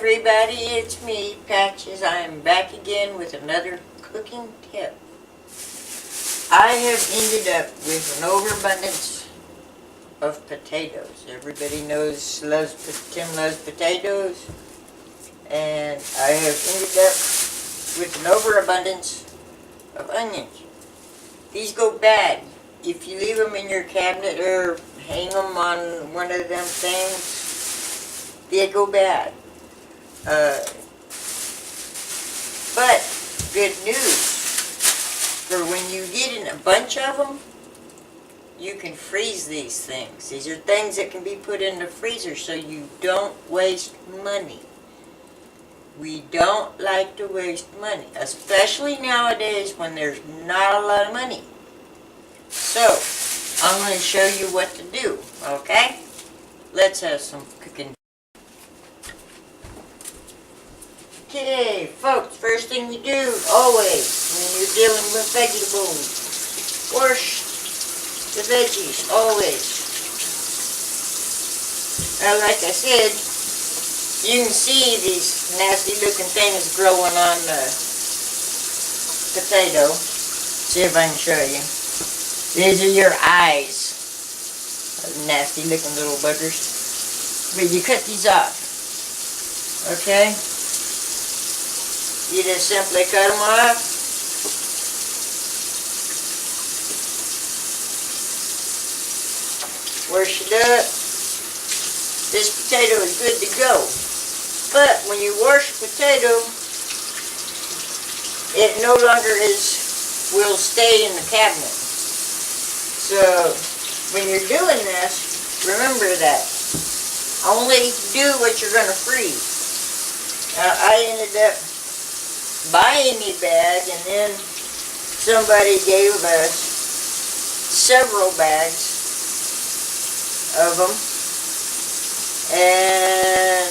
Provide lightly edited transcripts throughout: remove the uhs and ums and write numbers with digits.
everybody, it's me, Patches. I am back again with another cooking tip. I have ended up with an overabundance of potatoes. Everybody Tim loves potatoes, and I have ended up with an overabundance of onions. These go bad. If you leave them in your cabinet or hang them on one of them things, they go bad. But good news, for when you get in a bunch of them, you can freeze these things. These are things that can be put in the freezer so you don't waste money. We don't like to waste money, especially nowadays when there's not a lot of money. So, I'm going to show you what to do, okay? Let's have some cooking. Okay, folks, first thing you do, always, when you're dealing with vegetables, wash the veggies, always. Now, like I said, you can see these nasty looking things growing on the potato. See if I can show you. These are your eyes. Nasty looking little buggers. But you cut these off. Okay? You just simply cut them off. Wash it up. This potato is good to go. But when you wash a potato, it no longer will stay in the cabinet. So when you're doing this, remember that. Only do what you're going to freeze. I ended up buying a bag, and then somebody gave us several bags of them, and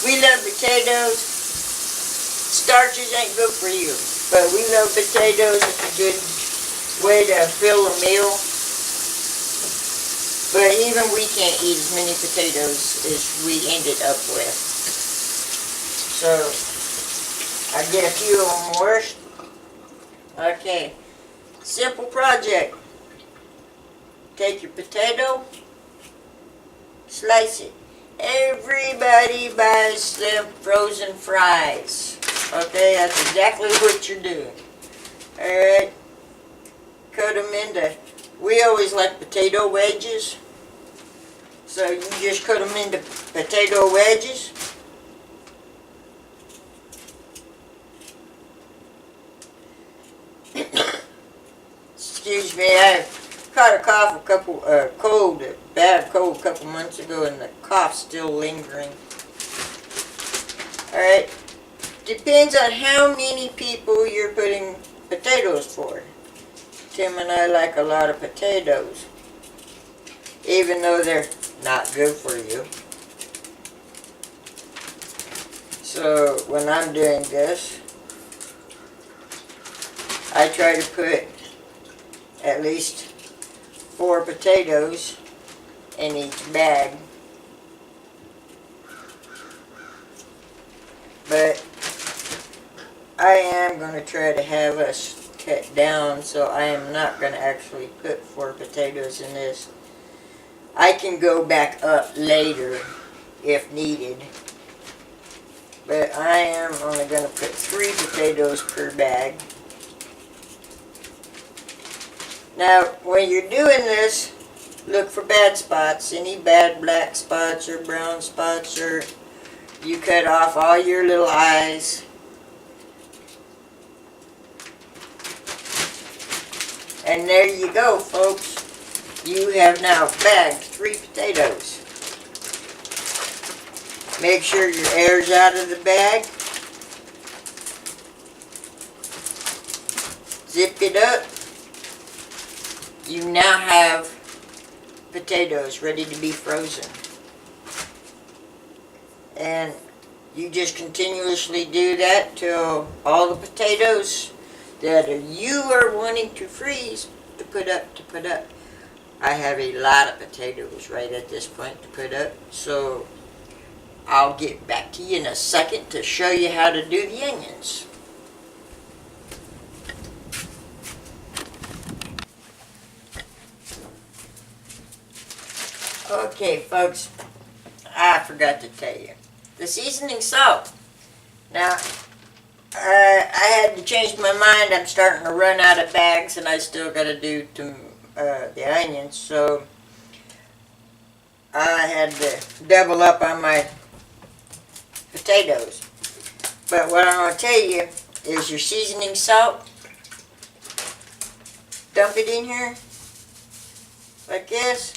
we love potatoes. Starches ain't good for you, but we love potatoes. It's a good way to fill a meal, but even we can't eat as many potatoes as we ended up with. So I get a few of them washed. Okay, simple project. Take your potato, slice it. Everybody buys them frozen fries. Okay, that's exactly what you're doing. Alright, cut them into, we always like potato wedges. So you just cut them into potato wedges. Excuse me, I caught a cough bad cold a couple months ago, and the cough's still lingering. Alright, depends on how many people you're putting potatoes for. Tim and I like a lot of potatoes, even though they're not good for you. So when I'm doing this, I try to put at least 4 potatoes in each bag. But I am going to try to have us cut down, so I am not going to actually put 4 potatoes in this. I can go back up later if needed, but I am only going to put 3 potatoes per bag. Now, when you're doing this, look for bad spots. Any bad black spots or brown spots, or you cut off all your little eyes. And there you go, folks. You have now bagged 3 potatoes. Make sure your air's out of the bag. Zip it up. You now have potatoes ready to be frozen. And you just continuously do that till all the potatoes that you are wanting to freeze to put up. I have a lot of potatoes right at this point to put up, so I'll get back to you in a second to show you how to do the onions. Okay, folks, I forgot to tell you. The seasoning salt. Now, I had to change my mind. I'm starting to run out of bags, and I still got to do the onions, so I had to double up on my potatoes. But what I'm going to tell you is your seasoning salt. Dump it in here like this.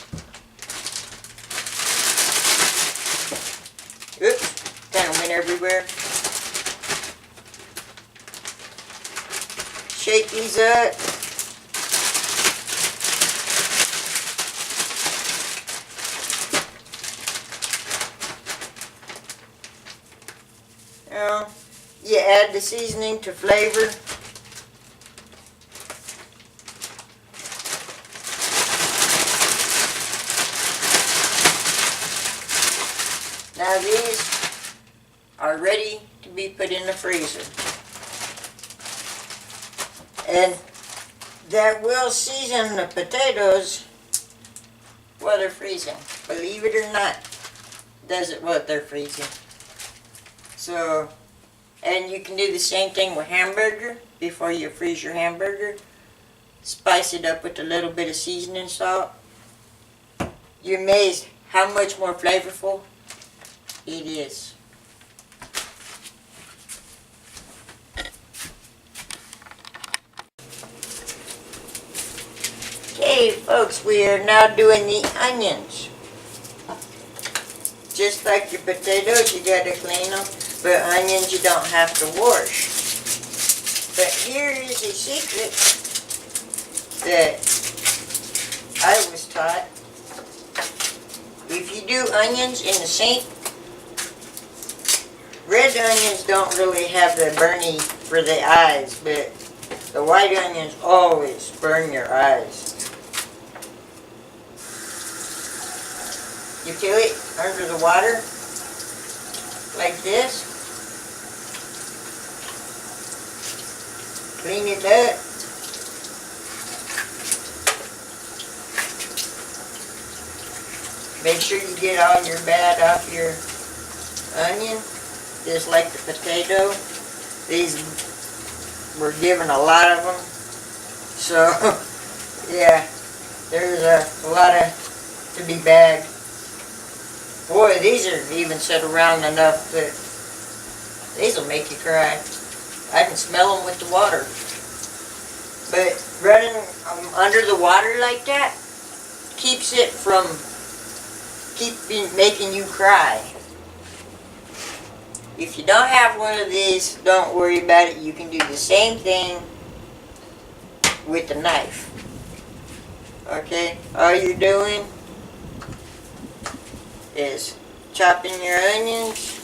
Oops, kind of went everywhere. Shake these up. Now, you add the seasoning to flavor. Now these are ready to be put in the freezer. And that will season the potatoes while they're freezing. Believe it or not, does it while they're freezing. So, and you can do the same thing with hamburger. Before you freeze your hamburger, spice it up with a little bit of seasoning salt. You're amazed how much more flavorful it is. Okay, folks, we are now doing the onions. Just like your potatoes, you gotta clean them, but onions you don't have to wash. But here is a secret that I was taught. If you do onions in the sink, red onions don't really have the burning for the eyes, but the white onions always burn your eyes. You feel it under the water, like this. Clean it up. Make sure you get all your bad off your onion, just like the potato. These were given a lot of them, so yeah, there's a lot of to be bagged. Boy, these are even set around enough that these will make you cry. I can smell them with the water. But running under the water like that keeps it from making you cry. If you don't have one of these, don't worry about it. You can do the same thing with a knife. Okay? All you're doing is chopping your onions.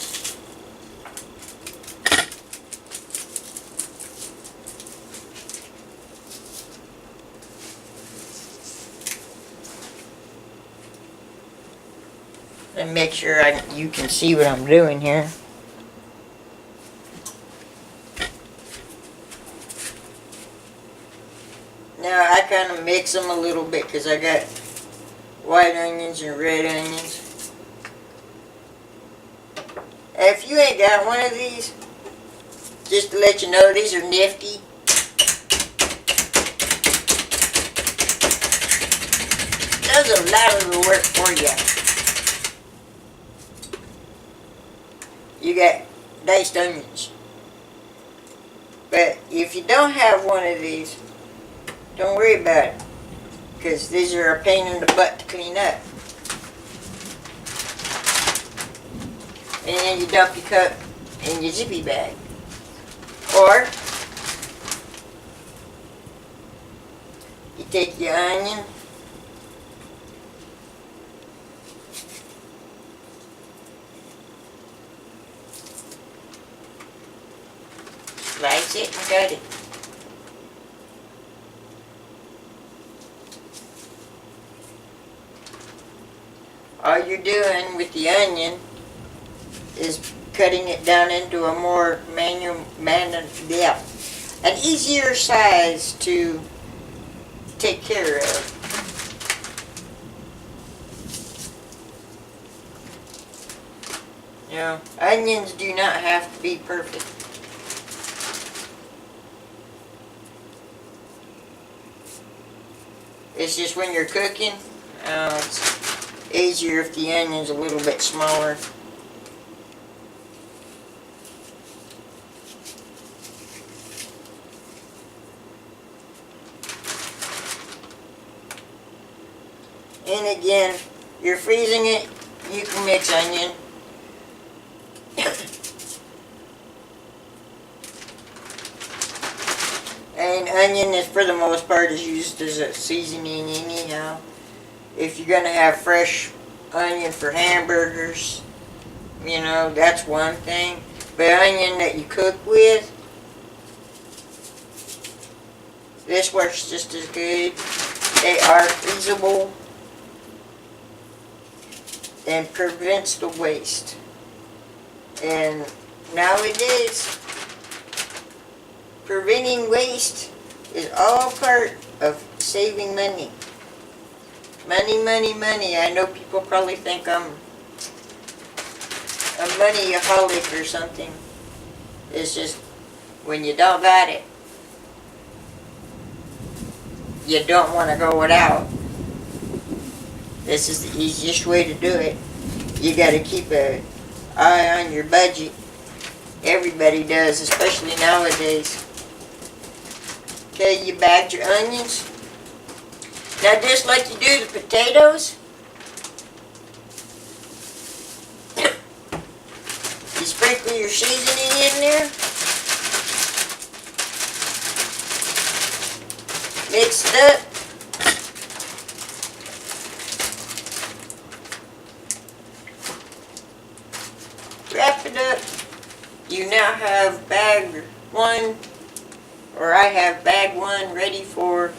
And make sure you can see what I'm doing here. Now I kind of mix them a little bit because I got white onions and red onions. If you ain't got one of these, just to let you know, these are nifty. Does a lot of the work for you. You got diced onions. But if you don't have one of these, don't worry about it, because these are a pain in the butt to clean up. And then you dump your cup in your zippy bag. Or you take your onion, slice it and cut it. All you're doing with the onion is cutting it down into a more an easier size to take care of. You know, onions do not have to be perfect. It's just when you're cooking, it's easier if the onion's a little bit smaller. And again, you're freezing it, you can mix onion. And onion is, for the most part, is used as a seasoning anyhow. If you're going to have fresh onion for hamburgers, you know, that's one thing. But onion that you cook with, this works just as good. They are freezable and prevents the waste. And nowadays, preventing waste is all part of saving money. Money, money, money. I know people probably think I'm a moneyaholic or something. It's just, when you don't got it, you don't want to go without. This is the easiest way to do it. You got to keep an eye on your budget. Everybody does, especially nowadays. Okay, you bagged your onions. Now, just like you do the potatoes, you sprinkle your seasoning in there. Mix it up. Wrap it up. You now have bag one, or I have bag one ready for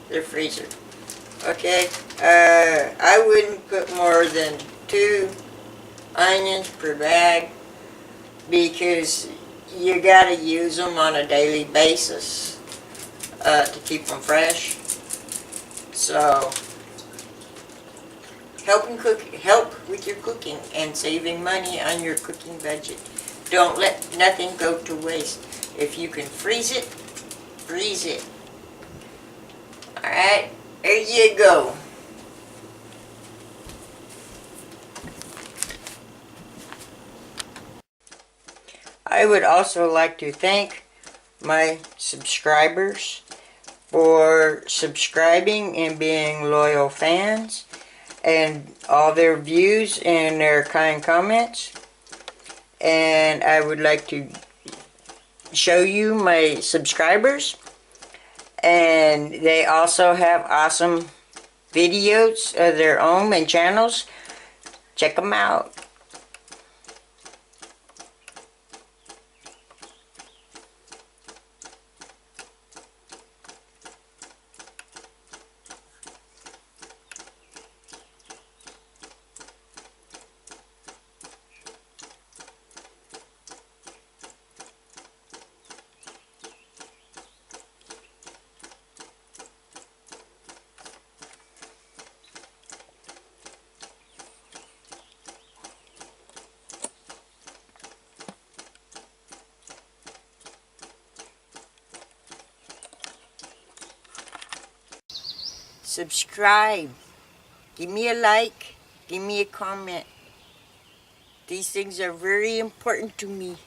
the freezer. Okay, I wouldn't put more than 2 onions per bag because you gotta use them on a daily basis to keep them fresh. So help with your cooking and saving money on your cooking budget. Don't let nothing go to waste. If you can freeze it, freeze it. Alright, there you go. I would also like to thank my subscribers for subscribing and being loyal fans, and all their views and their kind comments. And I would like to show you my subscribers, and they also have awesome videos of their own and channels. Check them out. Subscribe. Give me a like. Give me a comment. These things are very important to me.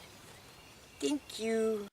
Thank you.